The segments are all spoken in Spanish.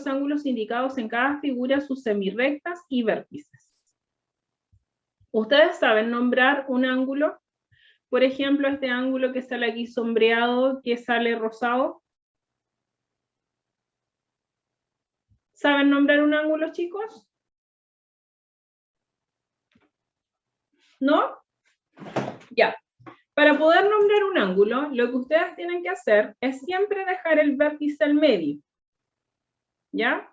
los ángulos indicados en cada figura, sus semirrectas y vértices. ¿Ustedes saben nombrar un ángulo? Por ejemplo, este ángulo que sale aquí sombreado, que sale rosado. ¿Saben nombrar un ángulo, chicos? ¿No? Ya. Para poder nombrar un ángulo, lo que ustedes tienen que hacer es siempre dejar el vértice al medio. ¿Ya?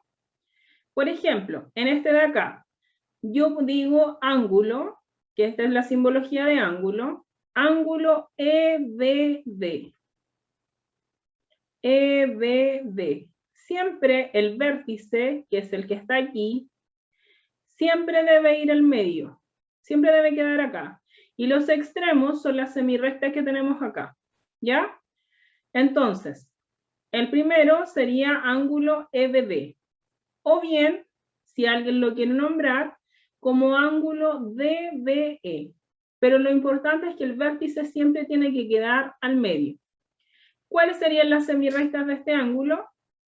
Por ejemplo, en este de acá, yo digo ángulo, que esta es la simbología de ángulo EBD. EBD. Siempre el vértice, que es el que está aquí, siempre debe ir al medio. Siempre debe quedar acá. Y los extremos son las semirrectas que tenemos acá. ¿Ya? Entonces, el primero sería ángulo EBD. O bien, si alguien lo quiere nombrar, como ángulo DBE. Pero lo importante es que el vértice siempre tiene que quedar al medio. ¿Cuáles serían las semirrectas de este ángulo?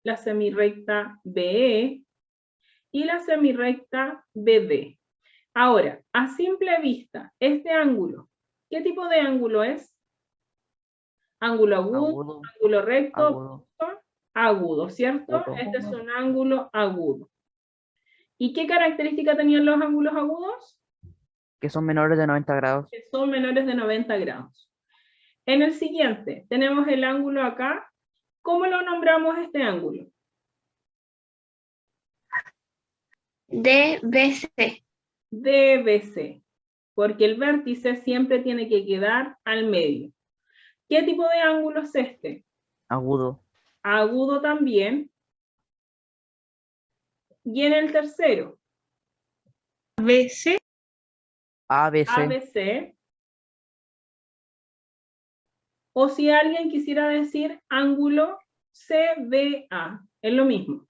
La semirrecta BE y la semirrecta BD. Ahora, a simple vista, este ángulo, ¿qué tipo de ángulo es? Ángulo agudo, ángulo recto, agudo, ¿cierto? Este es un ángulo agudo. ¿Y qué característica tenían los ángulos agudos? Que son menores de 90 grados. Que son menores de 90 grados. En el siguiente, tenemos el ángulo acá. ¿Cómo lo nombramos este ángulo? DBC. DBC, porque el vértice siempre tiene que quedar al medio. ¿Qué tipo de ángulo es este? Agudo. Agudo también. Y en el tercero, ABC. ABC. ABC. O si alguien quisiera decir ángulo CBA, es lo mismo.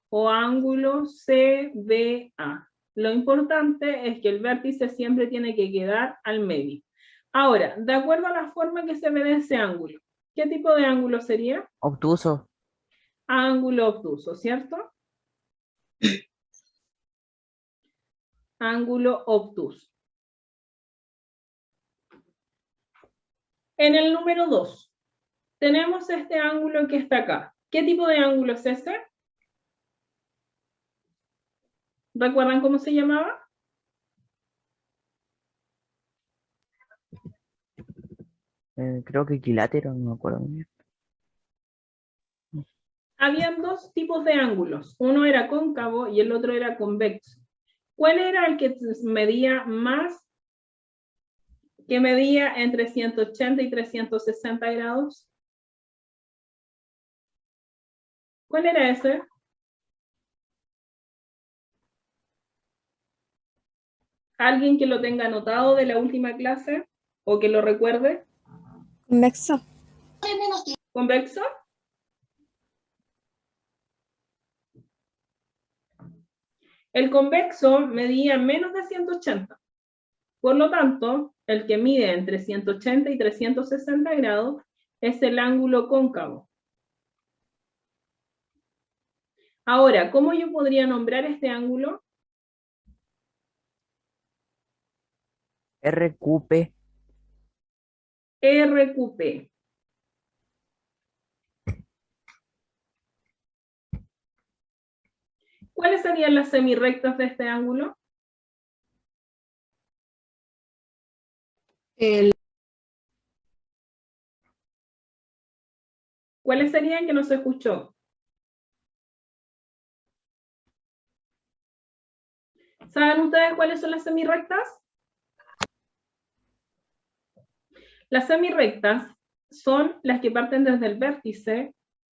O ángulo CBA. Lo importante es que el vértice siempre tiene que quedar al medio. Ahora, de acuerdo a la forma que se ve de ese ángulo, ¿qué tipo de ángulo sería? Obtuso. Ángulo obtuso, ¿cierto? Ángulo obtuso. En el número 2, tenemos este ángulo que está acá. ¿Qué tipo de ángulo es ese? ¿Recuerdan cómo se llamaba? Creo que equilátero, no me acuerdo muy bien. Habían dos tipos de ángulos. Uno era cóncavo y el otro era convexo. ¿Cuál era el que medía más? Que medía entre 180 y 360 grados. ¿Cuál era ese? ¿Alguien que lo tenga anotado de la última clase o que lo recuerde? Convexo. ¿Convexo? El convexo medía menos de 180. Por lo tanto, el que mide entre 180 y 360 grados es el ángulo cóncavo. Ahora, ¿cómo yo podría nombrar este ángulo? RQP. RQP. ¿Cuáles serían las semirrectas de este ángulo? ¿Cuáles serían que no se escuchó? ¿Saben ustedes cuáles son las semirrectas? Las semirrectas son las que parten desde el vértice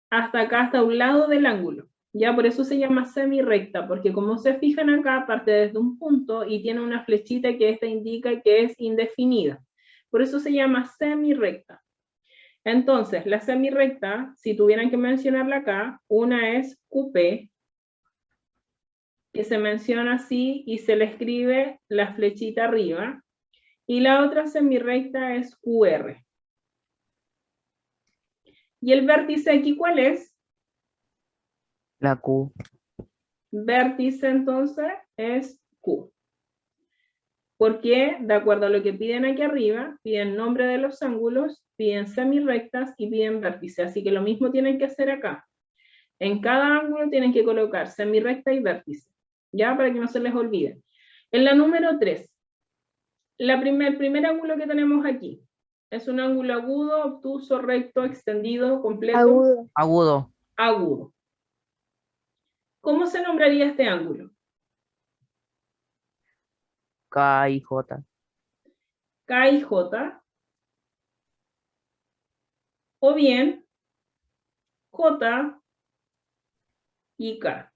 hasta acá, hasta un lado del ángulo. Ya por eso se llama semirrecta, porque como se fijan acá, parte desde un punto y tiene una flechita que esta indica que es indefinida. Por eso se llama semirrecta. Entonces, la semirrecta, si tuvieran que mencionarla acá, una es QP, que se menciona así y se le escribe la flechita arriba, y la otra semirrecta es QR. ¿Y el vértice aquí cuál es? La Q. Vértice entonces es Q. Porque, de acuerdo a lo que piden aquí arriba, piden nombre de los ángulos, piden semirrectas y piden vértice. Así que lo mismo tienen que hacer acá. En cada ángulo tienen que colocar semirrecta y vértice. ¿Ya? Para que no se les olvide. En la número 3, el primer ángulo que tenemos aquí, ¿es un ángulo agudo, obtuso, recto, extendido, completo? Agudo. Agudo. Agudo. ¿Cómo se nombraría este ángulo? K y J. K y J. O bien J y K.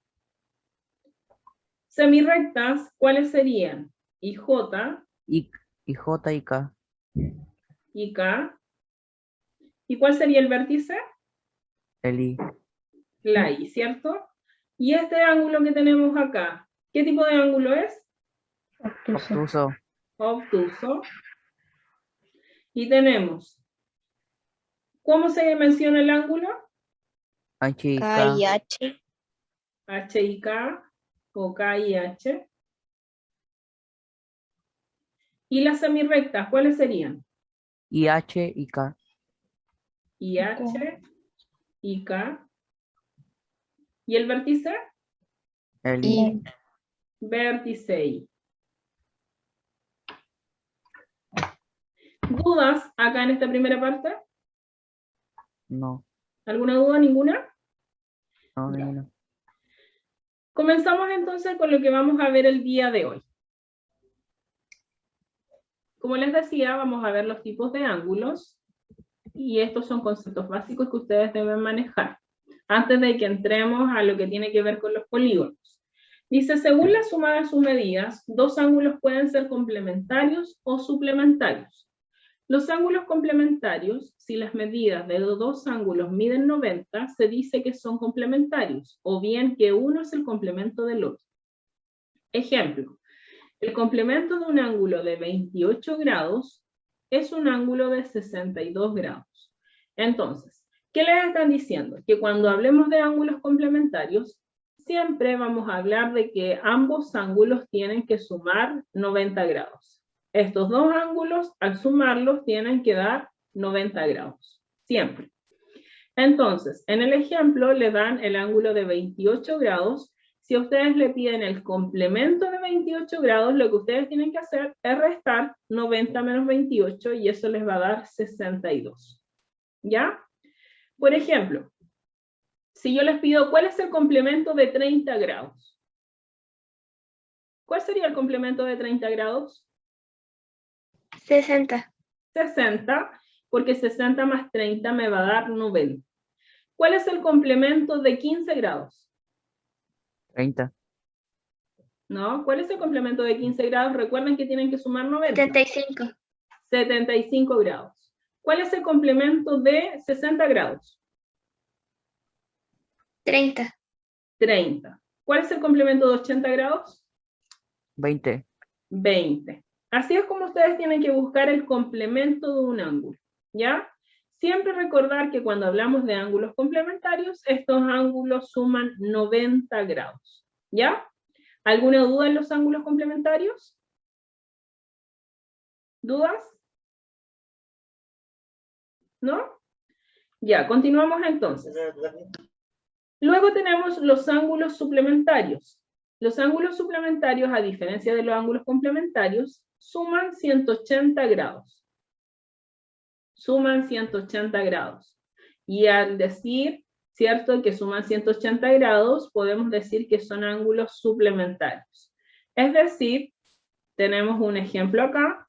Semirrectas, ¿cuáles serían? Y J Y J y K. y K. ¿Y cuál sería el vértice? El I. La I, ¿cierto? Y este ángulo que tenemos acá, ¿qué tipo de ángulo es? Obtuso. Obtuso. Obtuso. Y tenemos, ¿cómo se menciona el ángulo? H y K K. y H. H y K, o K y H. ¿Y las semirrectas, cuáles serían? Y H y K. Y H y K. ¿Y el vértice? El I. Y Vértice I. ¿Dudas acá en esta primera parte? No. ¿Alguna duda? ¿Ninguna? No, Ya. ninguna. Comenzamos entonces con lo que vamos a ver el día de hoy. Como les decía, vamos a ver los tipos de ángulos y estos son conceptos básicos que ustedes deben manejar antes de que entremos a lo que tiene que ver con los polígonos. Dice, según la suma de sus medidas, dos ángulos pueden ser complementarios o suplementarios. Los ángulos complementarios, si las medidas de dos ángulos miden 90, se dice que son complementarios, o bien que uno es el complemento del otro. Ejemplo, el complemento de un ángulo de 28 grados es un ángulo de 62 grados. Entonces, ¿qué les están diciendo? Que cuando hablemos de ángulos complementarios, siempre vamos a hablar de que ambos ángulos tienen que sumar 90 grados. Estos dos ángulos, al sumarlos, tienen que dar 90 grados. Siempre. Entonces, en el ejemplo le dan el ángulo de 28 grados. Si ustedes le piden el complemento de 28 grados, lo que ustedes tienen que hacer es restar 90 menos 28 y eso les va a dar 62. ¿Ya? Por ejemplo, si yo les pido, ¿cuál es el complemento de 30 grados? ¿Cuál sería el complemento de 30 grados? 60. 60, porque 60 más 30 me va a dar 90. ¿Cuál es el complemento de 15 grados? 30. ¿No? ¿Cuál es el complemento de 15 grados? Recuerden que tienen que sumar 90. 75. 75 grados. ¿Cuál es el complemento de 60 grados? 30. 30. ¿Cuál es el complemento de 80 grados? 20. 20. Así es como ustedes tienen que buscar el complemento de un ángulo, ¿ya? Siempre recordar que cuando hablamos de ángulos complementarios, estos ángulos suman 90 grados, ¿ya? ¿Alguna duda en los ángulos complementarios? ¿Dudas? ¿No? Ya, continuamos entonces. Luego tenemos los ángulos suplementarios. Los ángulos suplementarios, a diferencia de los ángulos complementarios, suman 180 grados. Suman 180 grados. Y al decir, ¿cierto?, que suman 180 grados, podemos decir que son ángulos suplementarios. Es decir, tenemos un ejemplo acá.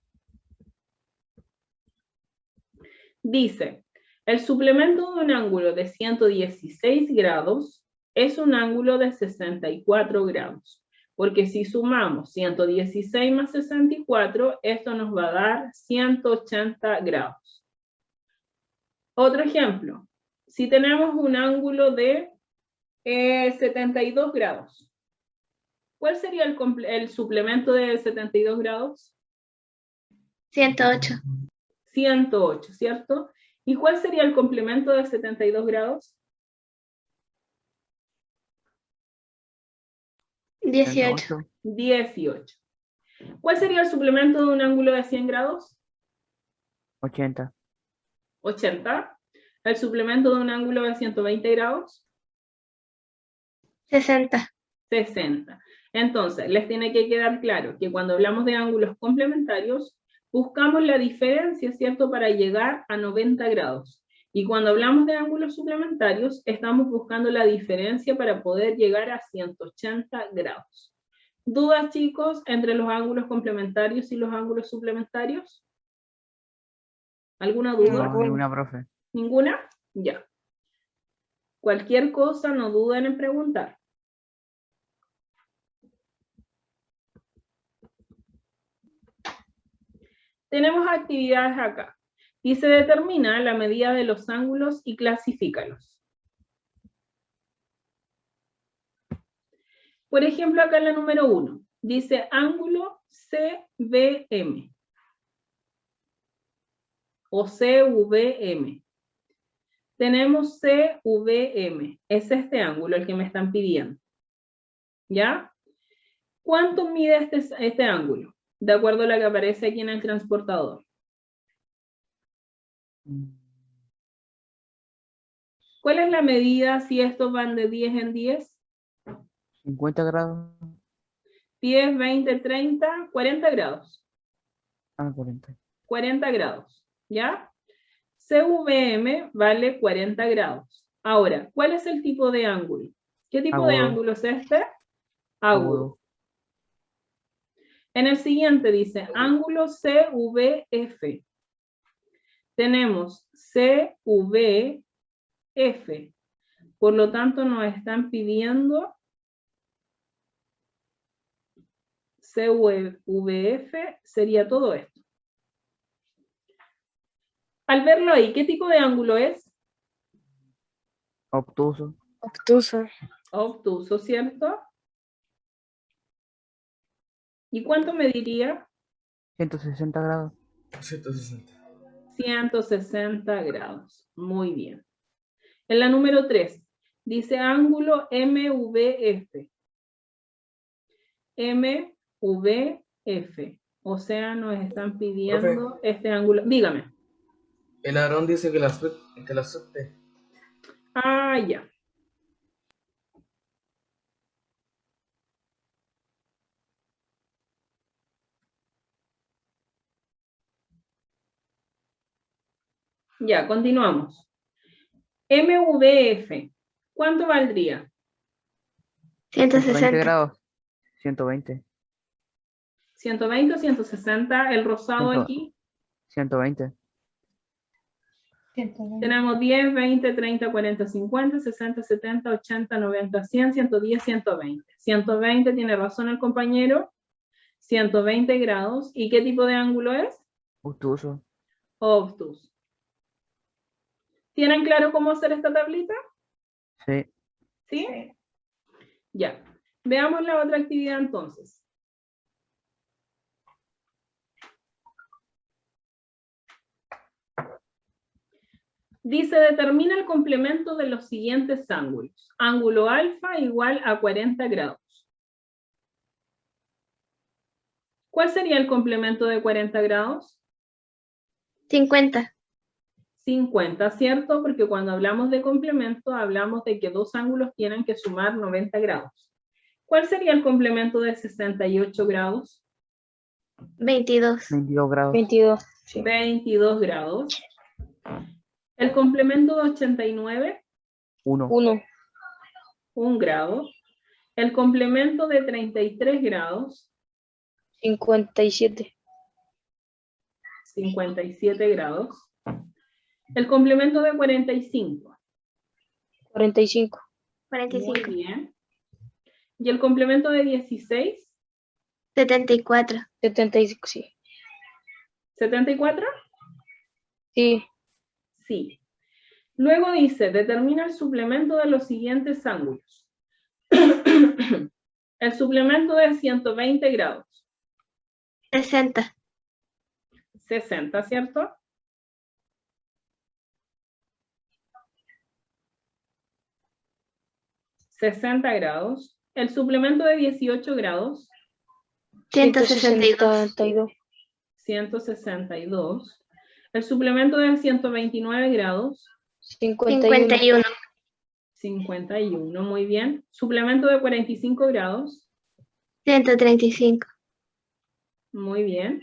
Dice, el suplemento de un ángulo de 116 grados es un ángulo de 64 grados. Porque si sumamos 116 más 64, esto nos va a dar 180 grados. Otro ejemplo, si tenemos un ángulo de 72 grados, ¿cuál sería el suplemento de 72 grados? 108. 108, ¿cierto? ¿Y cuál sería el complemento de 72 grados? 18. 18. ¿Cuál sería el suplemento de un ángulo de 100 grados? 80. 80. ¿El suplemento de un ángulo de 120 grados? 60. 60. Entonces, les tiene que quedar claro que cuando hablamos de ángulos complementarios, buscamos la diferencia, ¿cierto?, para llegar a 90 grados. Y cuando hablamos de ángulos suplementarios, estamos buscando la diferencia para poder llegar a 180 grados. ¿Dudas, chicos, entre los ángulos complementarios y los ángulos suplementarios? ¿Alguna duda? No, ninguna, profe. ¿Ninguna? Ya. Cualquier cosa, no duden en preguntar. Tenemos actividades acá. Y se determina la medida de los ángulos y clasifícalos. Por ejemplo, acá en la número 1, dice ángulo CVM. O CVM. Tenemos CVM. Es este ángulo el que me están pidiendo. ¿Ya? ¿Cuánto mide este ángulo? De acuerdo a lo que aparece aquí en el transportador. ¿Cuál es la medida si estos van de 10 en 10? 50 grados. 10, 20, 30, 40 grados. 40. 40 grados, ¿ya? CVM vale 40 grados. Ahora, ¿cuál es el tipo de ángulo? ¿Qué tipo de Agudo. ángulo es este? Agudo. Agudo. En el siguiente dice ángulo CVF. Tenemos CVF. Por lo tanto, nos están pidiendo CVF, sería todo esto. Al verlo ahí, ¿qué tipo de ángulo es? Obtuso. Obtuso. Obtuso, ¿cierto? ¿Y cuánto mediría? 160 grados. 160. 160 grados. Muy bien. En la número 3, dice ángulo MVF. MVF. O sea, nos están pidiendo este ángulo. Dígame. El Aarón dice que la acepte. Ah, ya. Ya, continuamos. MVF. ¿Cuánto valdría? 120 160. grados. 120. 120 o 160. El rosado 100. aquí. 120. Tenemos 10, 20, 30, 40, 50, 60, 70, 80, 90, 100, 110, 120. 120 tiene razón el compañero. 120 grados. ¿Y qué tipo de ángulo es? Obtuso. Obtuso. ¿Tienen claro cómo hacer esta tablita? Sí. ¿Sí? Ya. Veamos la otra actividad entonces. Dice, determina el complemento de los siguientes ángulos. Ángulo alfa igual a 40 grados. ¿Cuál sería el complemento de 40 grados? 50. 50, ¿cierto? Porque cuando hablamos de complemento, hablamos de que dos ángulos tienen que sumar 90 grados. ¿Cuál sería el complemento de 68 grados? 22. 22 grados. 22. 22 grados. El complemento de 89, 1. 1. 1 grado. El complemento de 33 grados, 57. 57 grados. El complemento de 45. 45. 45. Muy bien. ¿Y el complemento de 16? 74. 75. Sí. ¿74? Sí. Sí. Luego dice, determina el suplemento de los siguientes ángulos. El suplemento de 120 grados. 60. 60, ¿cierto? $60 grados. El suplemento de 18 grados, 162. 162. El suplemento de 129 grados, 51. 51, muy bien. Suplemento de 45 grados, 135. muy bien.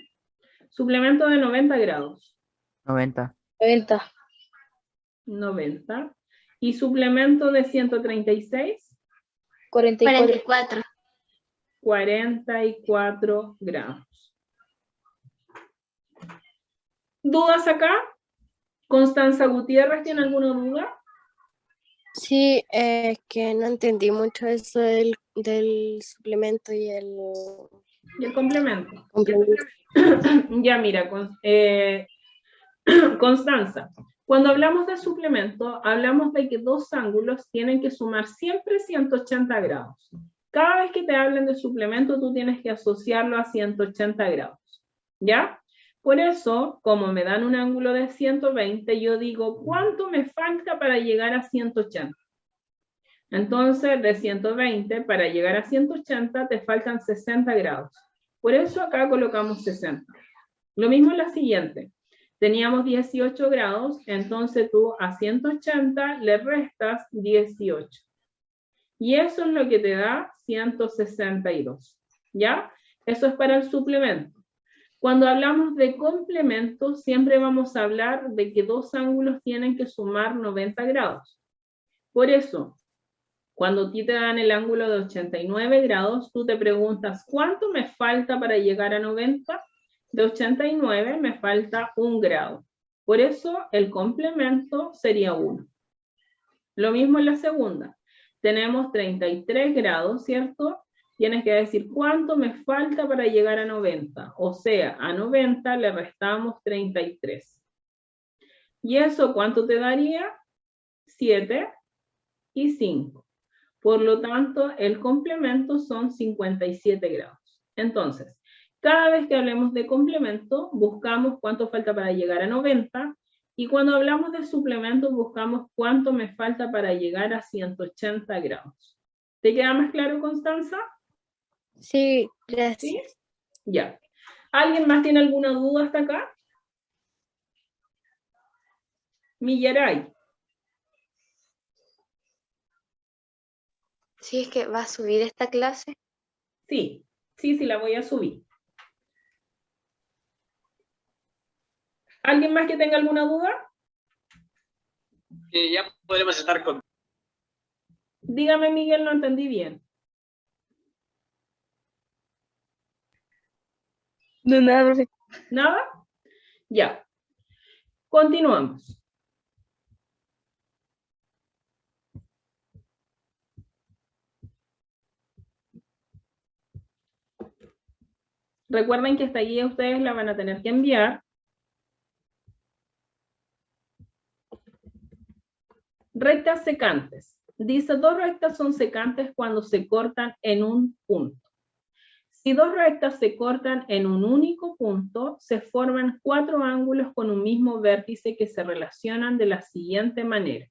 Suplemento de 90 grados, 90. 90. 90. Y suplemento de 136, 44. 44. 44 grados. ¿Dudas acá? ¿Constanza Gutiérrez tiene alguna duda? Sí, es que no entendí mucho eso del suplemento y el Y el complemento. complemento. Ya mira, Constanza, cuando hablamos de suplemento, hablamos de que dos ángulos tienen que sumar siempre 180 grados. Cada vez que te hablen de suplemento, tú tienes que asociarlo a 180 grados, ¿ya? Por eso, como me dan un ángulo de 120, yo digo, ¿cuánto me falta para llegar a 180? Entonces, de 120 para llegar a 180 te faltan 60 grados. Por eso acá colocamos 60. Lo mismo en la siguiente. Teníamos 18 grados, entonces tú a 180 le restas 18. Y eso es lo que te da 162. ¿Ya? Eso es para el suplemento. Cuando hablamos de complemento, siempre vamos a hablar de que dos ángulos tienen que sumar 90 grados. Por eso, cuando a ti te dan el ángulo de 89 grados, tú te preguntas, ¿cuánto me falta para llegar a 90? De 89 me falta 1 grado. Por eso el complemento sería 1. Lo mismo en la segunda. Tenemos 33 grados, ¿cierto? Tienes que decir cuánto me falta para llegar a 90. O sea, a 90 le restamos 33. ¿Y eso cuánto te daría? 7 y 5. Por lo tanto, el complemento son 57 grados. Entonces, cada vez que hablemos de complemento, buscamos cuánto falta para llegar a 90, y cuando hablamos de suplemento, buscamos cuánto me falta para llegar a 180 grados. ¿Te queda más claro, Constanza? Sí, gracias. ¿Sí? Ya. ¿Alguien más tiene alguna duda hasta acá? Millaray. Sí, es que va a subir esta clase. Sí, sí, la voy a subir. ¿Alguien más que tenga alguna duda? Ya podremos estar con... Dígame, Miguel, no entendí bien. No, nada, profe. ¿Nada? Ya. Continuamos. Recuerden que esta guía ustedes la van a tener que enviar. Rectas secantes. Dice, dos rectas son secantes cuando se cortan en un punto. Si dos rectas se cortan en un único punto, se forman 4 ángulos con un mismo vértice que se relacionan de la siguiente manera.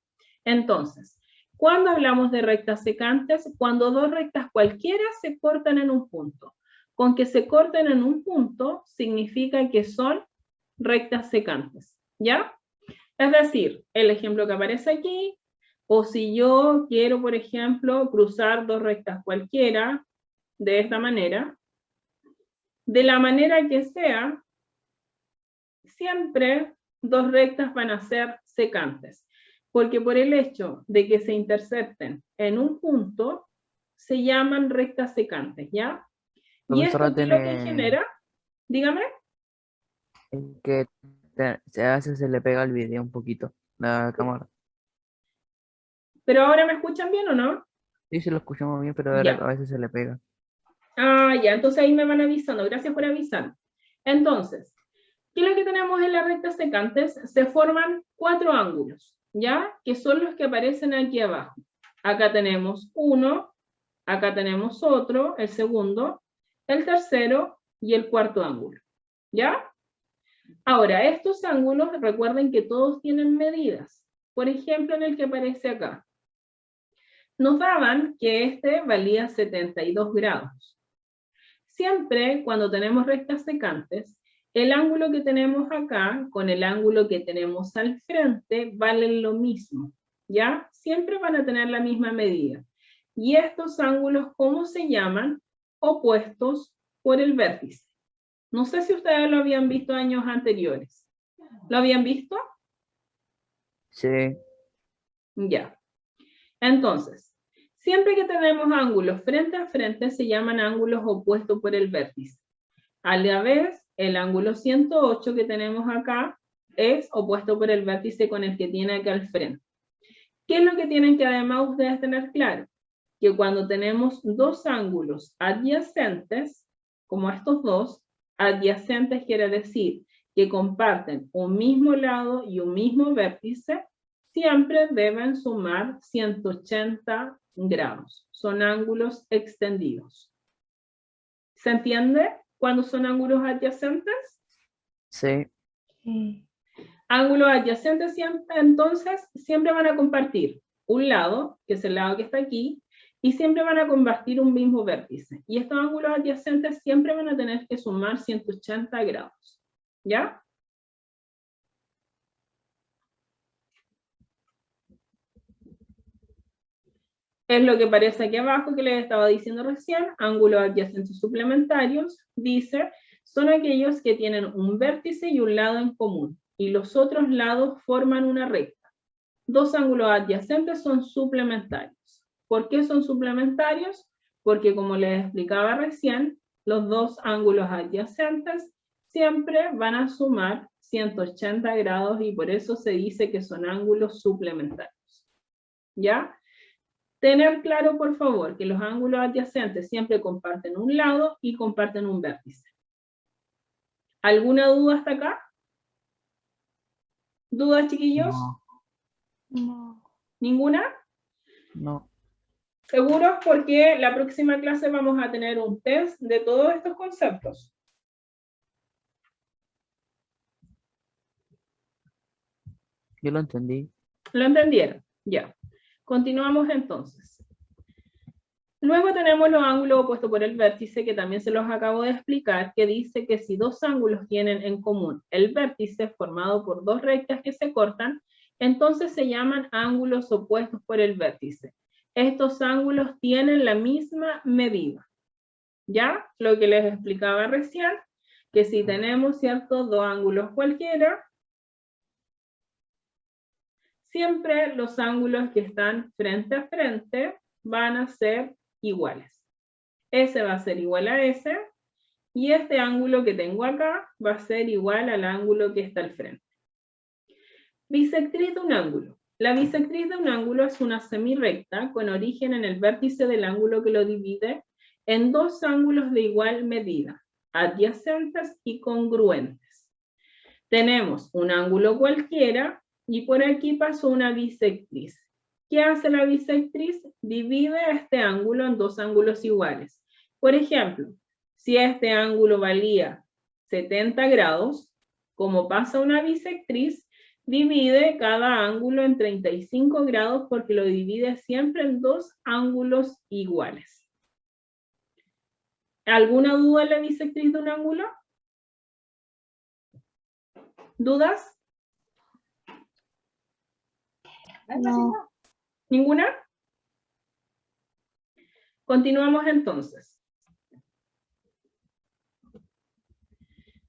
Entonces, ¿cuándo hablamos de rectas secantes? Cuando dos rectas cualquiera se cortan en un punto. Con que se corten en un punto significa que son rectas secantes, ¿ya? Es decir, el ejemplo que aparece aquí, o si yo quiero, por ejemplo, cruzar dos rectas cualquiera, de esta manera, de la manera que sea, siempre dos rectas van a ser secantes, porque por el hecho de que se intercepten en un punto, se llaman rectas secantes, ¿ya? ¿Y esto Profesora, qué es lo que genera? Dígame. que a veces se le pega el video un poquito, la cámara. ¿Pero ahora me escuchan bien o no? Sí, sí lo escuchamos bien, pero Ya. a veces se le pega. Ah, ya, entonces ahí me van avisando. Gracias por avisar. Entonces, ¿qué es lo que tenemos en las rectas secantes? Se forman 4 ángulos, ¿ya? Que son los que aparecen aquí abajo. Acá tenemos uno, acá tenemos otro, el segundo, el tercero y el cuarto ángulo, ¿ya? Ahora, estos ángulos, recuerden que todos tienen medidas. Por ejemplo, en el que aparece acá. nos daban que este valía 72 grados. Siempre cuando tenemos rectas secantes, el ángulo que tenemos acá con el ángulo que tenemos al frente valen lo mismo, ¿ya? Siempre van a tener la misma medida. Y estos ángulos, ¿cómo se llaman? Opuestos por el vértice. No sé si ustedes lo habían visto años anteriores. ¿Lo habían visto? Sí. Ya. Entonces, siempre que tenemos ángulos frente a frente se llaman ángulos opuestos por el vértice. A la vez, el ángulo 108 que tenemos acá es opuesto por el vértice con el que tiene acá al frente. ¿Qué es lo que tienen que además ustedes tener claro? Que cuando tenemos dos ángulos adyacentes, como estos dos, adyacentes quiere decir que comparten un mismo lado y un mismo vértice, siempre deben sumar 180 grados. Son ángulos extendidos. ¿Se entiende cuando son ángulos adyacentes? Sí. Ángulos adyacentes siempre, entonces, siempre van a compartir un lado, que es el lado que está aquí, y siempre van a compartir un mismo vértice. Y estos ángulos adyacentes siempre van a tener que sumar 180 grados. ¿Ya? Es lo que aparece aquí abajo que les estaba diciendo recién, ángulos adyacentes suplementarios, dice, son aquellos que tienen un vértice y un lado en común, y los otros lados forman una recta. Dos ángulos adyacentes son suplementarios. ¿Por qué son suplementarios? Porque como les explicaba recién, los dos ángulos adyacentes siempre van a sumar 180 grados y por eso se dice que son ángulos suplementarios. ¿Ya? Tener claro, por favor, que los ángulos adyacentes siempre comparten un lado y comparten un vértice. ¿Alguna duda hasta acá? ¿Dudas, chiquillos? No. ¿Ninguna? No. ¿Seguros? Porque la próxima clase vamos a tener un test de todos estos conceptos. Yo lo entendí. ¿Lo entendieron? Ya. Continuamos entonces. Luego tenemos los ángulos opuestos por el vértice, que también se los acabo de explicar, que dice que si dos ángulos tienen en común el vértice formado por dos rectas que se cortan, entonces se llaman ángulos opuestos por el vértice. Estos ángulos tienen la misma medida. ¿Ya? Lo que les explicaba recién, que si tenemos, ¿cierto?, dos ángulos cualquiera, siempre los ángulos que están frente a frente van a ser iguales. Ese va a ser igual a ese, y este ángulo que tengo acá va a ser igual al ángulo que está al frente. Bisectriz de un ángulo. La bisectriz de un ángulo es una semirrecta con origen en el vértice del ángulo que lo divide en dos ángulos de igual medida, adyacentes y congruentes. Tenemos un ángulo cualquiera y por aquí pasó una bisectriz. ¿Qué hace la bisectriz? Divide este ángulo en dos ángulos iguales. Por ejemplo, si este ángulo valía 70 grados, como pasa una bisectriz, divide cada ángulo en 35 grados porque lo divide siempre en dos ángulos iguales. ¿Alguna duda en la bisectriz de un ángulo? ¿Dudas? No. ¿Ninguna? Continuamos entonces.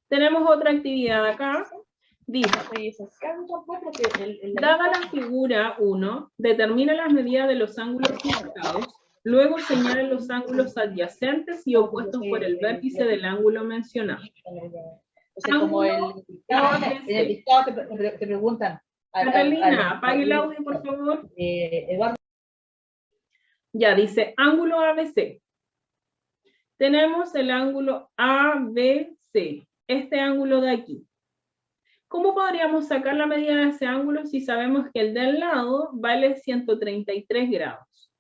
Tenemos otra actividad acá. Dice, dada la figura 1, determina las medidas de los ángulos indicados, luego señala los ángulos adyacentes y opuestos por el vértice del ángulo mencionado. Entonces, como en el dictado te preguntan. Catalina, apague el audio, por favor. Eduardo. Ya, dice ángulo ABC. Tenemos el ángulo ABC, este ángulo de aquí. ¿Cómo podríamos sacar la medida de ese ángulo si sabemos que el de al lado vale 133 grados?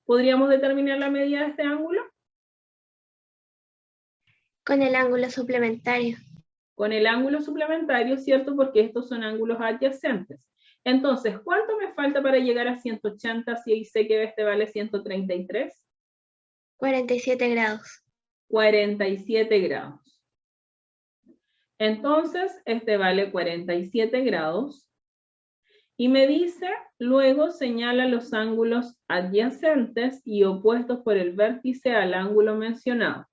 ¿Podríamos determinar la medida de este ángulo? Con el ángulo suplementario. Con el ángulo suplementario, ¿cierto? Porque estos son ángulos adyacentes. Entonces, ¿cuánto me falta para llegar a 180 si ahí sé que este vale 133? 47 grados. 47 grados. Entonces, este vale 47 grados. Y me dice, luego señala los ángulos adyacentes y opuestos por el vértice al ángulo mencionado.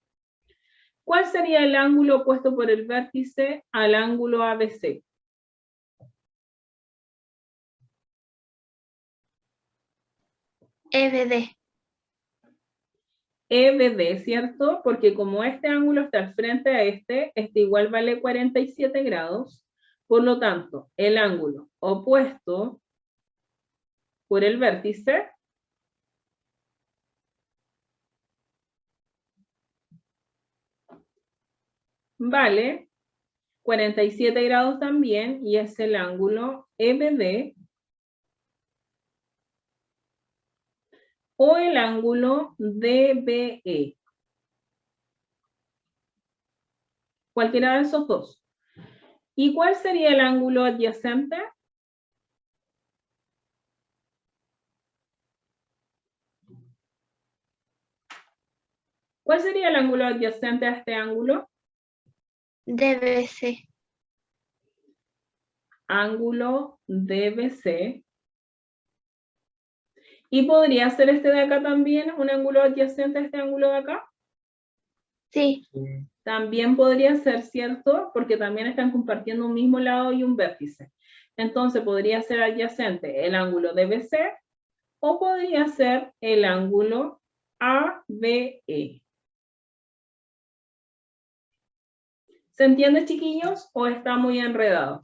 ¿Cuál sería el ángulo opuesto por el vértice al ángulo ABC? EBD. EBD, ¿cierto? Porque como este ángulo está al frente a este igual vale 47 grados. Por lo tanto, el ángulo opuesto por el vértice vale 47 grados también, y es el ángulo EBD o el ángulo DBE. Cualquiera de esos dos. ¿Y cuál sería el ángulo adyacente? ¿Cuál sería el ángulo adyacente a este ángulo? DBC. Ángulo DBC. ¿Y podría ser este de acá también un ángulo adyacente a este ángulo de acá? Sí. También podría ser, ¿cierto? Porque también están compartiendo un mismo lado y un vértice. Entonces podría ser adyacente el ángulo DBC o podría ser el ángulo ABE. ¿Se entiende, chiquillos, o está muy enredado?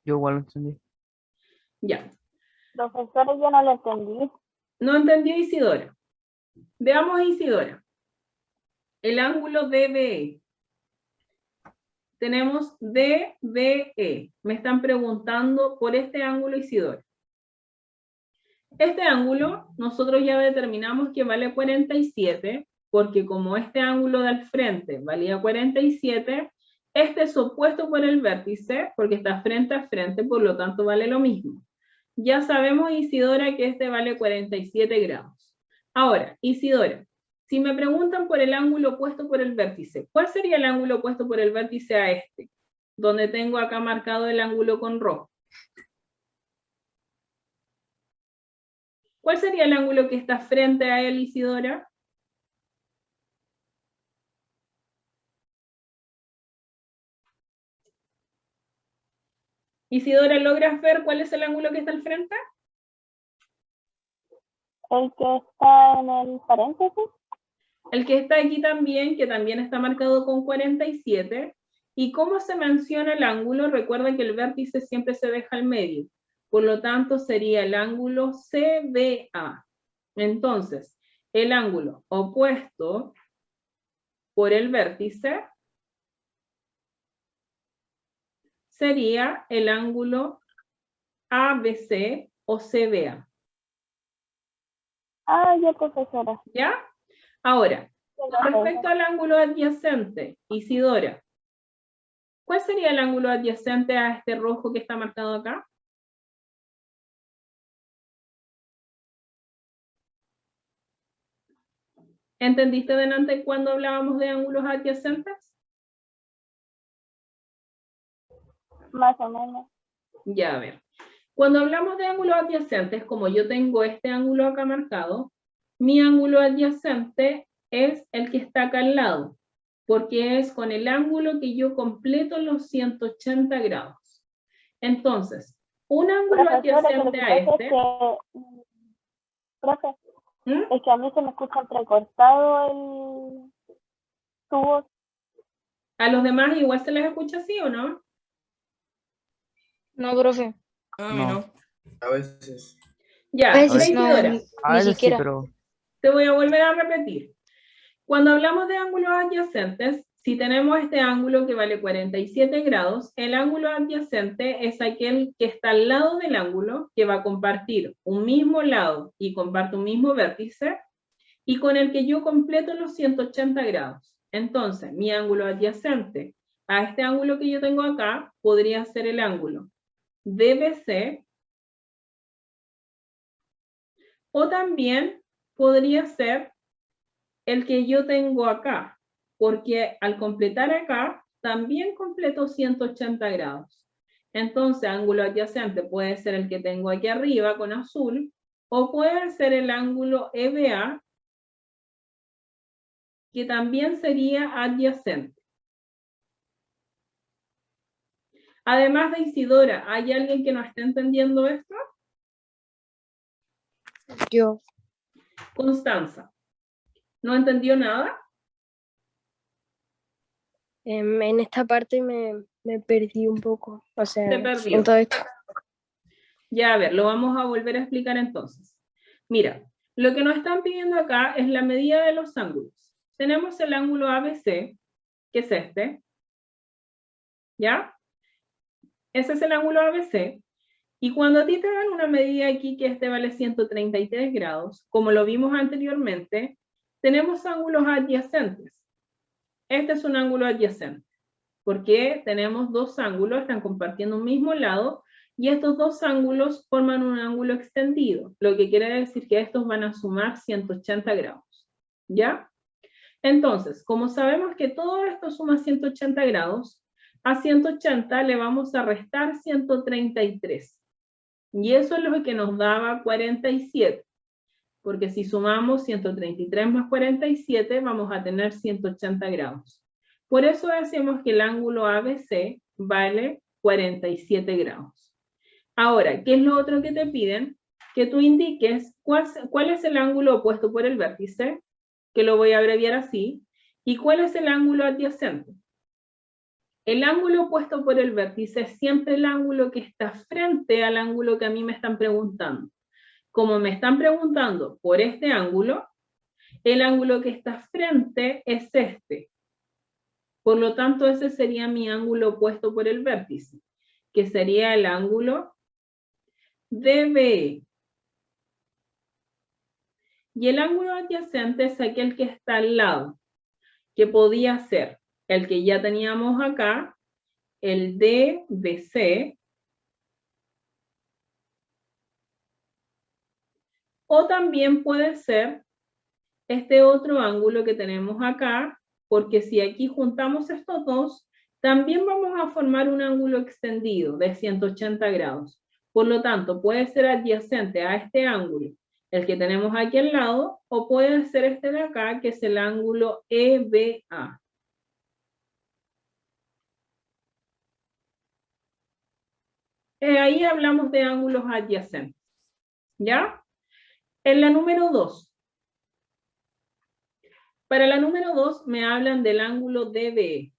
Yo igual lo entendí. Ya. Profesora, yo no lo entendí. ¿No entendió Isidora? Veamos Isidora. El ángulo DBE. Tenemos DBE. Me están preguntando por este ángulo, Isidora. Este ángulo, nosotros ya determinamos que vale 47, porque como este ángulo de al frente valía 47, este es opuesto por el vértice, porque está frente a frente, por lo tanto vale lo mismo. Ya sabemos, Isidora, que este vale 47 grados. Ahora, Isidora, si me preguntan por el ángulo opuesto por el vértice, ¿cuál sería el ángulo opuesto por el vértice a este? Donde tengo acá marcado el ángulo con rojo. ¿Cuál sería el ángulo que está frente a él, Isidora? Isidora, ¿logras ver cuál es el ángulo que está al frente? El que está en el paréntesis. El que está aquí también, que también está marcado con 47. ¿Y cómo se menciona el ángulo? Recuerden que el vértice siempre se deja al medio. Por lo tanto, sería el ángulo CBA. Entonces, el ángulo opuesto por el vértice sería el ángulo ABC o CBA. Ah, ya, profesora. ¿Ya? Ahora, con respecto al ángulo adyacente, Isidora, ¿cuál sería el ángulo adyacente a este rojo que está marcado acá? ¿Entendiste delante cuando hablábamos de ángulos adyacentes? Más o menos. Ya, a ver. Cuando hablamos de ángulos adyacentes, como yo tengo este ángulo acá marcado, mi ángulo adyacente es el que está acá al lado, porque es con el ángulo que yo completo los 180 grados. Entonces, un ángulo adyacente a este... Profe, es que a mí se me escucha entrecortado tu voz. ¿A los demás igual se les escucha así o no? No, profe. A mí no. A veces. Ya, A veces Isidora, A ni veces sí, siquiera. pero te voy a volver a repetir. Cuando hablamos de ángulos adyacentes, si tenemos este ángulo que vale 47 grados, el ángulo adyacente es aquel que está al lado del ángulo, que va a compartir un mismo lado y comparte un mismo vértice, y con el que yo completo los 180 grados. Entonces, mi ángulo adyacente a este ángulo que yo tengo acá, podría ser el ángulo DBC, o también podría ser el que yo tengo acá, porque al completar acá, también completo 180 grados. Entonces, ángulo adyacente puede ser el que tengo aquí arriba con azul, o puede ser el ángulo EBA, que también sería adyacente. Además de Isidora, ¿hay alguien que no esté entendiendo esto? Yo. Constanza, ¿no entendió nada? En esta parte me perdí un poco. O sea, Se perdió. en todo esto. Ya, a ver, lo vamos a volver a explicar entonces. Mira, lo que nos están pidiendo acá es la medida de los ángulos. Tenemos el ángulo ABC, que es este. ¿Ya? Ese es el ángulo ABC. Y cuando a ti te dan una medida aquí que este vale 133 grados, como lo vimos anteriormente, tenemos ángulos adyacentes. Este es un ángulo adyacente, porque tenemos dos ángulos, están compartiendo un mismo lado, y estos dos ángulos forman un ángulo extendido, lo que quiere decir que estos van a sumar 180 grados. ¿Ya? Entonces, como sabemos que todo esto suma 180 grados, a 180 le vamos a restar 133. Y eso es lo que nos daba 47. Porque si sumamos 133 más 47, vamos a tener 180 grados. Por eso decimos que el ángulo ABC vale 47 grados. Ahora, ¿qué es lo otro que te piden? Que tú indiques cuál es el ángulo opuesto por el vértice, que lo voy a abreviar así, y cuál es el ángulo adyacente. El ángulo opuesto por el vértice es siempre el ángulo que está frente al ángulo que a mí me están preguntando. Como me están preguntando por este ángulo, el ángulo que está frente es este. Por lo tanto, ese sería mi ángulo opuesto por el vértice, que sería el ángulo DBE. Y el ángulo adyacente es aquel que está al lado, que podía ser el que ya teníamos acá, el DBC, o también puede ser este otro ángulo que tenemos acá, porque si aquí juntamos estos dos, también vamos a formar un ángulo extendido de 180 grados. Por lo tanto, puede ser adyacente a este ángulo, el que tenemos aquí al lado, o puede ser este de acá, que es el ángulo EBA. Ahí hablamos de ángulos adyacentes. ¿Ya? En la número 2. Para la número 2 me hablan del ángulo DBE.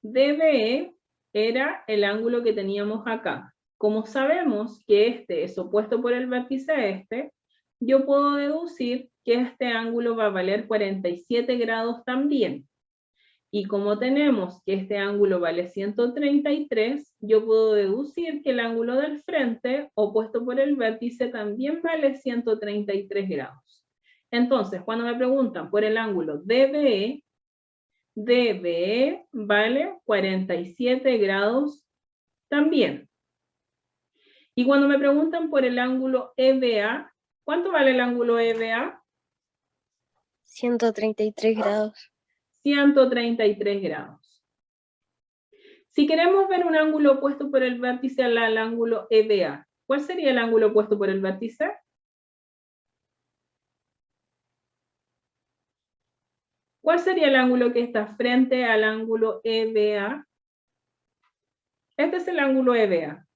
DBE era el ángulo que teníamos acá. Como sabemos que este es opuesto por el vértice a este, yo puedo deducir que este ángulo va a valer 47 grados también. Y como tenemos que este ángulo vale 133, yo puedo deducir que el ángulo del frente, opuesto por el vértice, también vale 133 grados. Entonces, cuando me preguntan por el ángulo DBE, DBE vale 47 grados también. Y cuando me preguntan por el ángulo EBA, ¿cuánto vale el ángulo EBA? 133 grados. 133 grados. Si queremos ver un ángulo opuesto por el vértice al ángulo EBA, ¿cuál sería el ángulo opuesto por el vértice? ¿Cuál sería el ángulo que está frente al ángulo EBA? Este es el ángulo EBA.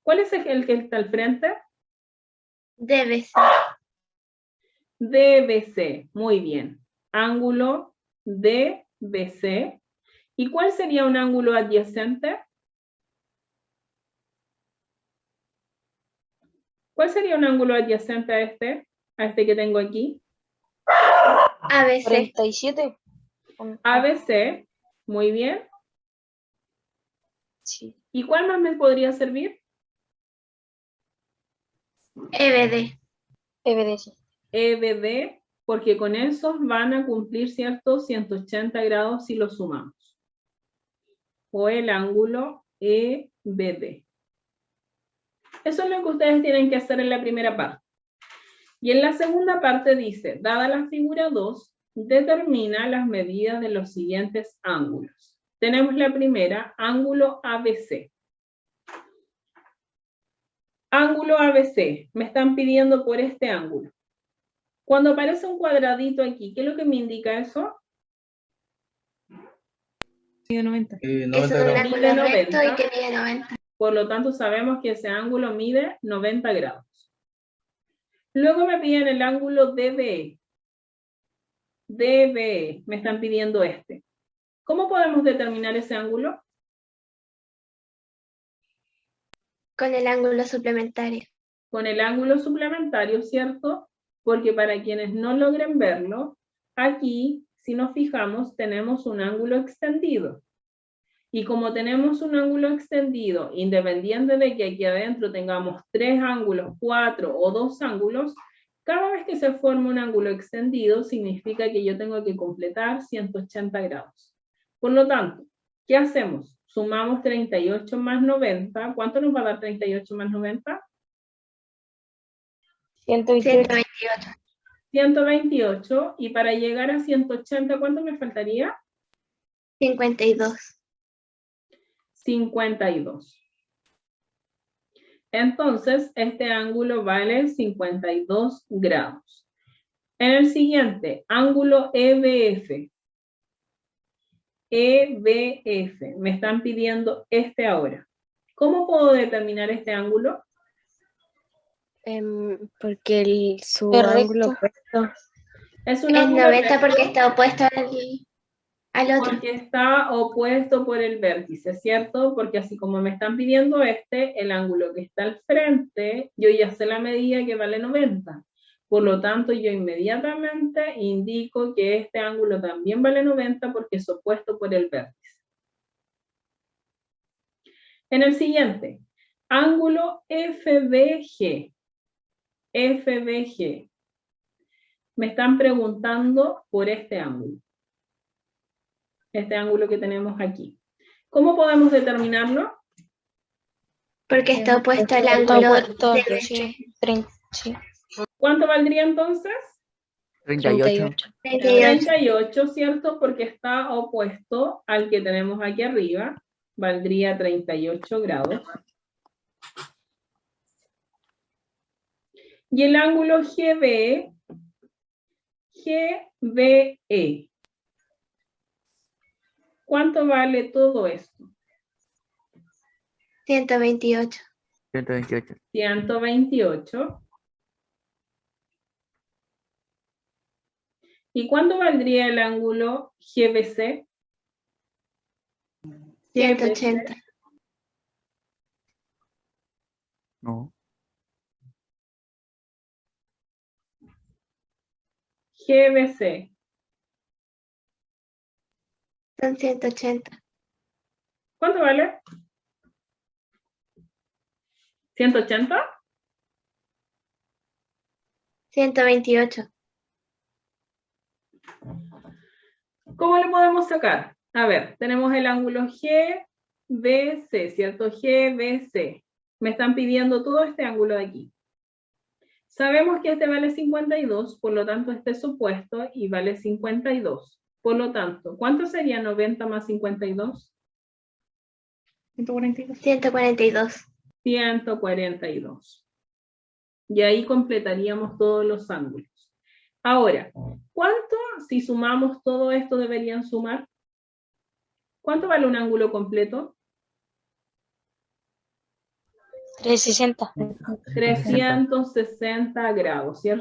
¿Cuál es el que está al frente? DBC. DBC, muy bien. Ángulo DBC. ¿Y cuál sería un ángulo adyacente? ¿Cuál sería un ángulo adyacente a este que tengo aquí? ABC. 47. ABC, muy bien. Sí. ¿Y cuál más me podría servir? EBD. EBD, sí. EBD, porque con esos van a cumplir, ¿cierto? 180 grados si los sumamos. O el ángulo EBD. Eso es lo que ustedes tienen que hacer en la primera parte. Y en la segunda parte dice, dada la figura 2, determina las medidas de los siguientes ángulos. Tenemos la primera, ángulo ABC. Ángulo ABC, me están pidiendo por este ángulo. Cuando aparece un cuadradito aquí, ¿qué es lo que me indica eso? Mide 90. Es 90 un grados. ángulo Mide recto 90. y que mide 90. Por lo tanto, sabemos que ese ángulo mide 90 grados. Luego me piden el ángulo DBE. DBE, me están pidiendo este. ¿Cómo podemos determinar ese ángulo? Con el ángulo suplementario. Con el ángulo suplementario, ¿cierto? Porque para quienes no logren verlo, aquí, si nos fijamos, tenemos un ángulo extendido. Y como tenemos un ángulo extendido, independiente de que aquí adentro tengamos 3 ángulos, 4 o 2 ángulos, cada vez que se forma un ángulo extendido, significa que yo tengo que completar 180 grados. Por lo tanto, ¿qué hacemos? Sumamos 38 más 90. ¿Cuánto nos va a dar 38 más 90? 128. 128. Y para llegar a 180, ¿cuánto me faltaría? 52. 52. Entonces, este ángulo vale 52 grados. En el siguiente, ángulo EBF. EBF, me están pidiendo este ahora. ¿Cómo puedo determinar este ángulo? Porque su Es ángulo recto. opuesto. Es un Es ángulo 90 recto porque está opuesto al otro. porque está opuesto por el vértice, ¿cierto? Porque así como me están pidiendo este, el ángulo que está al frente, yo ya sé la medida que vale 90. Por lo tanto, yo inmediatamente indico que este ángulo también vale 90 porque es opuesto por el vértice. En el siguiente, ángulo FBG. FBG. Me están preguntando por este ángulo. Este ángulo que tenemos aquí. ¿Cómo podemos determinarlo? Porque está opuesto al Está ángulo opuesto del al eje. 30. Sí. ¿Cuánto valdría entonces? 38. 38. 38, ¿cierto? Porque está opuesto al que tenemos aquí arriba. Valdría 38 grados. Y el ángulo GBE. GBE. ¿Cuánto vale todo esto? 128. 128. 128. ¿Y cuánto valdría el ángulo GBC? 180. No. GBC. Son 180. ¿Cuánto vale? ¿180? 128. ¿Cómo le podemos sacar? A ver, tenemos el ángulo GBC, ¿cierto? GBC. Me están pidiendo todo este ángulo de aquí. Sabemos que este vale 52, por lo tanto este es opuesto y vale 52. Por lo tanto, ¿cuánto sería 90 más 52? 142. 142. 142. Y ahí completaríamos todos los ángulos. Ahora, ¿cuánto si sumamos todo esto deberían sumar? ¿Cuánto vale un ángulo completo? 360. 360 grados, ¿cierto?